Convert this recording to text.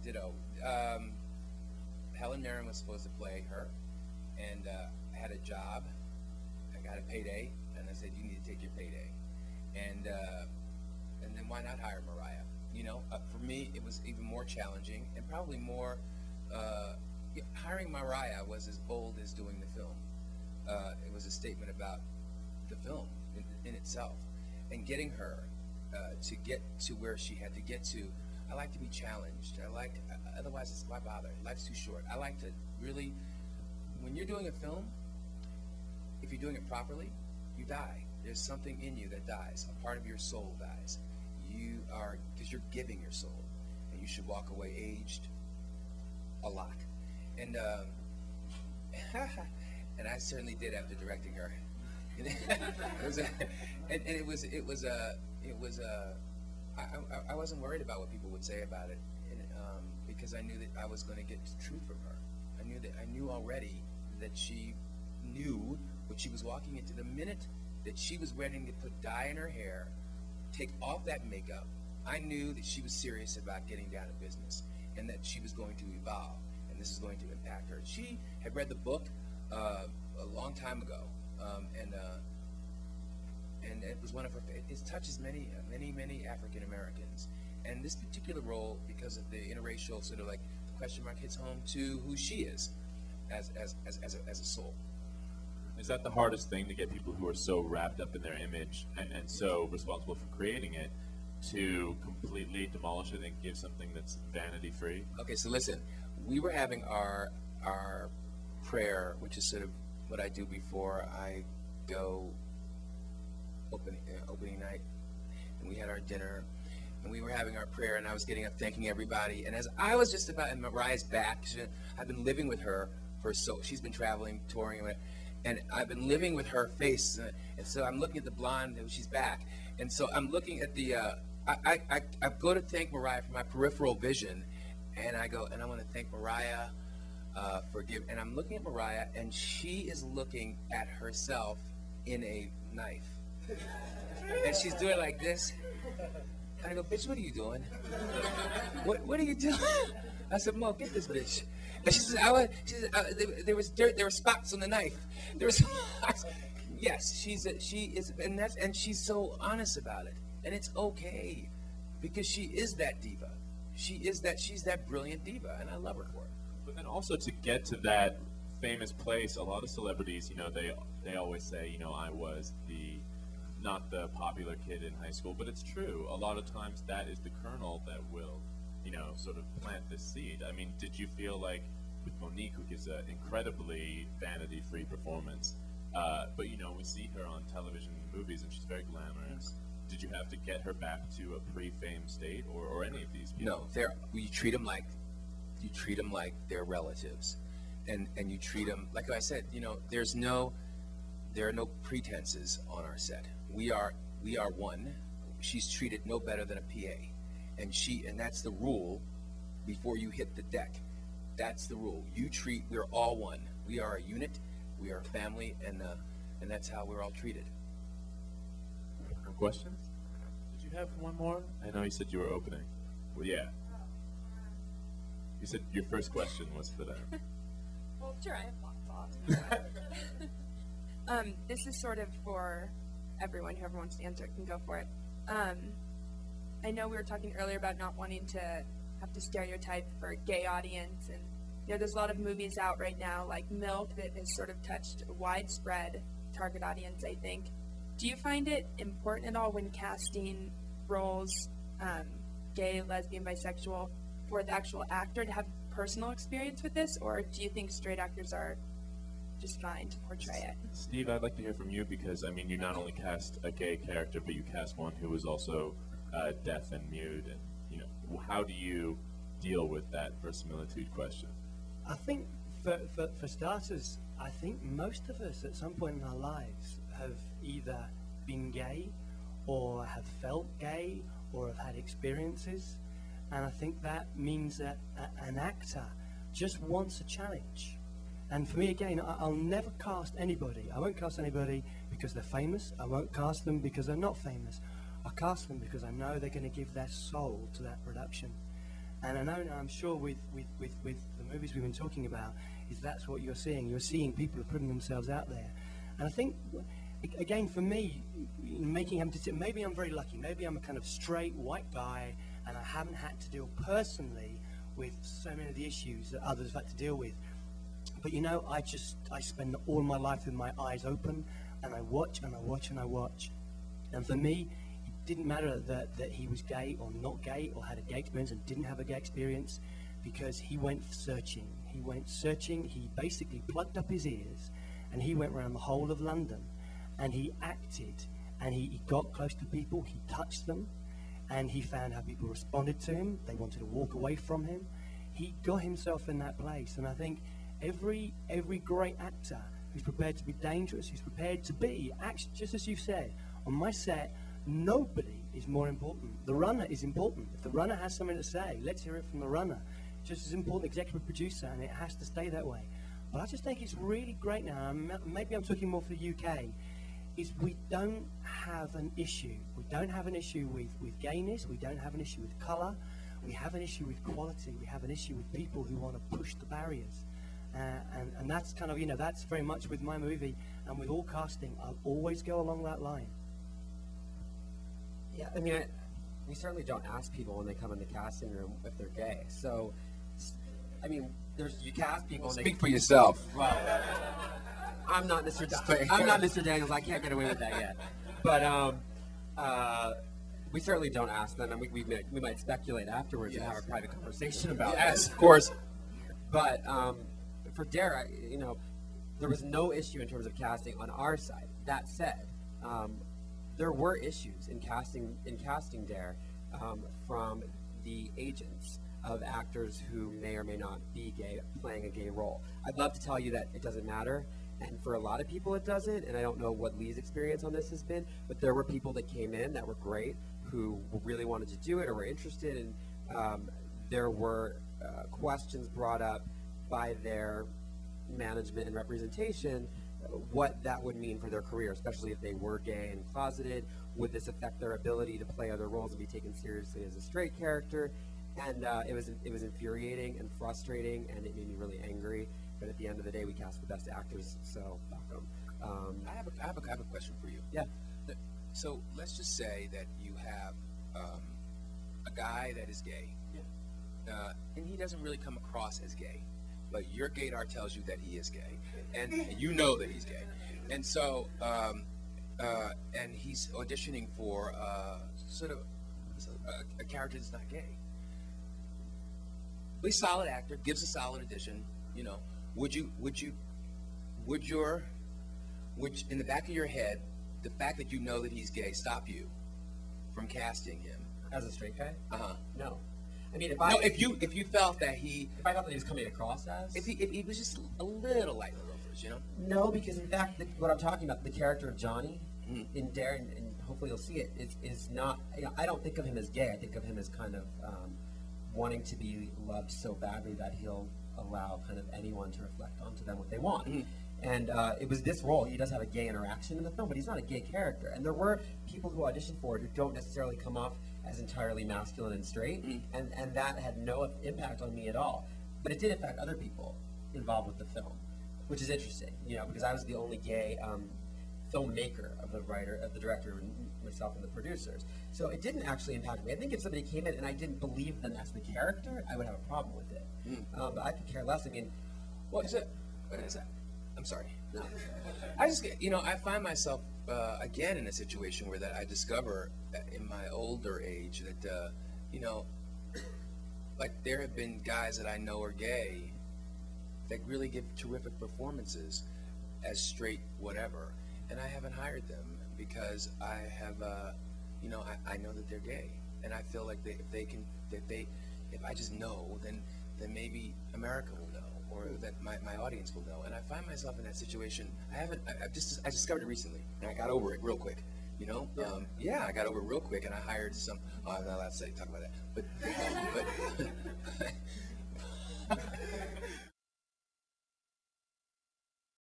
Ditto. Helen Mirren was supposed to play her, and I had a job. I got a payday, and I said, "You need to take your payday." And then why not hire Mariah? You know, for me, it was even more challenging, and probably more. Hiring Mariah was as bold as doing the film. It was a statement about the film in itself, and getting her to get to where she had to get to. I like to be challenged. Otherwise, why bother? Life's too short. I like to really, when you're doing a film, if you're doing it properly, you die. There's something in you that dies. A part of your soul dies. Because you're giving your soul, and you should walk away aged a lot. And and I certainly did after directing her. I wasn't worried about what people would say about it, because I knew that I was going to get the truth from her. I knew already that she knew what she was walking into. The minute that she was ready to put dye in her hair, take off that makeup, I knew that she was serious about getting down to business, and that she was going to evolve, and this is going to impact her. She had read the book a long time ago, and it was one of her. It touches many African Americans, and this particular role, because of the interracial sort of like the question mark, hits home to who she is as a soul. Is that the hardest thing, to get people who are so wrapped up in their image and so responsible for creating it to completely demolish it and give something that's vanity free? Okay, so listen, we were having our prayer, which is sort of what I do before I go opening night, and we had our dinner, and we were having our prayer, and I was getting up thanking everybody, and as I was just about, and Mariah's back, I've been living with her she's been traveling, touring, and I've been living with her face, and so I'm looking at the blonde, and she's back, and so I'm looking at the, I go to thank Mariah for my peripheral vision, and I go, and I want to thank Mariah and I'm looking at Mariah, and she is looking at herself in a knife. And she's doing like this. And I go, bitch, what are you doing? What are you doing? I said, Mo, get this bitch. And she says, there was dirt, there were spots on the knife. There was spots. Yes, she is, and she's so honest about it. And it's okay, because she is that diva. She's that brilliant diva, and I love her for it. But then also, to get to that famous place, a lot of celebrities, you know, they always say, you know, I was not the popular kid in high school, but it's true. A lot of times that is the kernel that will, you know, sort of plant this seed. I mean, did you feel like with Monique, who gives an incredibly vanity-free performance, but, you know, we see her on television and movies, and she's very glamorous. Did you have to get her back to a pre-fame state, or any of these people? No, you treat them like they're relatives, and you treat them like I said. You know, there are no pretenses on our set. We are one. She's treated no better than a PA, and that's the rule. Before you hit the deck, that's the rule. We're all one. We are a unit. We are a family, and that's how we're all treated. No questions? Did you have one more? I know you said you were opening. Well, yeah. You said your first question was for them. Well, sure, I have lots of this is sort of for everyone. Whoever wants to answer it can go for it. I know we were talking earlier about not wanting to have to stereotype for a gay audience, and you know, there's a lot of movies out right now, like Milk, that has sort of touched a widespread target audience, I think. Do you find it important at all when casting roles, gay, lesbian, bisexual, for the actual actor to have personal experience with this, or do you think straight actors are just fine to portray it? Steve, I'd like to hear from you, because, I mean, you not only cast a gay character, but you cast one who is also deaf and mute, and, you know, how do you deal with that verisimilitude question? I think, for starters, I think most of us at some point in our lives have either been gay, or have felt gay, or have had experiences, and I think that means that an actor just wants a challenge. And for me, again, I'll never cast anybody. I won't cast anybody because they're famous. I won't cast them because they're not famous. I cast them because I know they're going to give their soul to that production. And I know, I'm sure with the movies we've been talking about, is that's what you're seeing. You're seeing people putting themselves out there. And I think, again, for me, maybe I'm very lucky. Maybe I'm a kind of straight white guy, and I haven't had to deal personally with so many of the issues that others have had to deal with. But you know, I spend all my life with my eyes open, and I watch and I watch and I watch. And for me, it didn't matter that he was gay or not gay, or had a gay experience and didn't have a gay experience, because he went searching. He went searching. He basically plugged up his ears, and he went around the whole of London, and he acted, and he got close to people. He touched them, and he found how people responded to him. They wanted to walk away from him. He got himself in that place, and I think every great actor who's prepared to be dangerous, who's prepared to be, actually, just as you've said, on my set, nobody is more important. The runner is important. If the runner has something to say, let's hear it from the runner. Just as important, executive producer, and it has to stay that way. But I just think it's really great now, maybe I'm talking more for the UK, is we don't have an issue. We don't have an issue with gayness, we don't have an issue with colour, we have an issue with quality, we have an issue with people who want to push the barriers. And that's kind of, you know, that's very much with my movie, and with all casting, I'll always go along that line. Yeah, I mean, we certainly don't ask people when they come in the casting room if they're gay. So, I mean, you cast people. And Speak for yourself. Well, I'm not Mr. I'm not Mr. Daniels. I can't get away with that yet. But we certainly don't ask them, and we might speculate afterwards and have a private conversation about it. Yes, of course. But for Dare, you know, there was no issue in terms of casting on our side. That said, there were issues in casting Dare from the agents of actors who may or may not be gay playing a gay role. I'd love to tell you that it doesn't matter, and for a lot of people it doesn't, and I don't know what Lee's experience on this has been, but there were people that came in that were great, who really wanted to do it or were interested, and there were questions brought up by their management and representation, what that would mean for their career, especially if they were gay and closeted. Would this affect their ability to play other roles and be taken seriously as a straight character? And it was infuriating and frustrating, and it made me really angry. But at the end of the day, we cast the best actors, so fuck them. I have a question for you. Yeah. So let's just say that you have a guy that is gay, and he doesn't really come across as gay, but your gaydar tells you that he is gay, and you know that he's gay, and so and he's auditioning for sort of a character that's not gay. He's a solid actor, gives a solid audition. You know, would in the back of your head, the fact that you know that he's gay stop you from casting him As a straight guy? No. I mean, if you felt that he, if I thought that he was coming across as, if he was just a little light on the loafers, you know? no, because in fact, what I'm talking about, the character of Johnny in Dare, and hopefully you'll see it, is not. You know, I don't think of him as gay. I think of him as kind of wanting to be loved so badly that he'll allow kind of anyone to reflect onto them what they want. And it was this role. He does have a gay interaction in the film, but he's not a gay character. And there were people who auditioned for it who don't necessarily come off as entirely masculine and straight, and that had no impact on me at all. But it did affect other people involved with the film, which is interesting, you know, because I was the only gay filmmaker of the director, and myself and the producers. So it didn't actually impact me. I think if somebody came in and I didn't believe them as the character, I would have a problem with it. But I could care less. I mean, What is it? I'm sorry. no. I just, I find myself again in a situation where that I discover in my older age that, like there have been guys that I know are gay that really give terrific performances as straight whatever, and I haven't hired them because I have, I know that they're gay, and I feel like if I just know, then maybe America will know, or that my audience will know. And I find myself in that situation. I discovered it recently, and I got over it real quick. I got over it real quick, and I hired some. I'm not allowed to talk about that, but